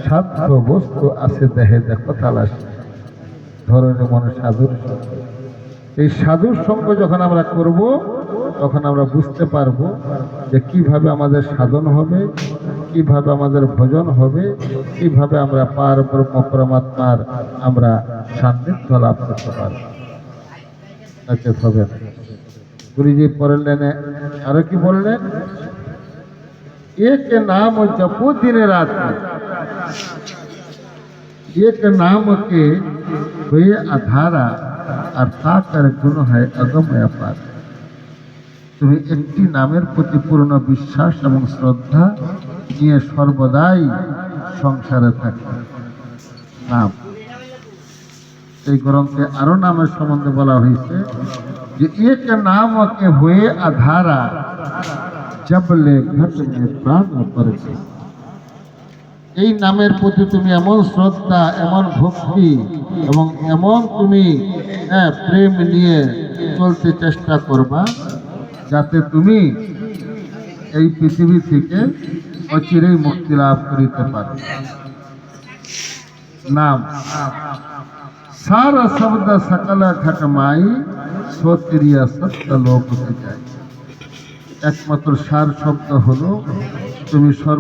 সাধ্য বস্তু আছে দেহে দেখো তালাশ ধরনের মনে সাধুর সঙ্গ। এই সাধুর সঙ্গ যখন আমরা করব তখন আমরা বুঝতে পারবো যে কিভাবে আমাদের সাধন হবে, কিভাবে আমাদের ভজন হবে, কিভাবে আমরা পার ব্রহ্ম পরমাত্মার আমরা সান্নিধ্য লাভ করতে পারব। নচেত হবে না। গুরুজি পড়লেন আরো কি বললেন, एक नाम जपो दिन रात में, एक नाम के हुए अधारा और ताकर गुण है अगम अपार। তুমি একটি নামের প্রতি পূর্ণ বিশ্বাস এবং শ্রদ্ধা নিয়ে সর্বদাই সংসারে থাকবে। নাম এই গ্রন্থে আরো নামের সম্বন্ধে বলা হয়েছে যে এক নাম কে হয়ে আধারা জবলে ঘট মে প্রাণ পড়ছে। এই নামের প্রতি তুমি এমন শ্রদ্ধা, এমন ভক্তি এবং এমন তুমি প্রেম নিয়ে চলতে চেষ্টা করবা যাতে তুমি এই পৃথিবী থেকে অচিরেই মুক্তি লাভ করিতে পারো। নাম সারা শব্দ সকল ঘটমাই সোত্রিয়া সত্য লোক যায়। একমাত্র সার শব্দ হলো তুমি সর্ব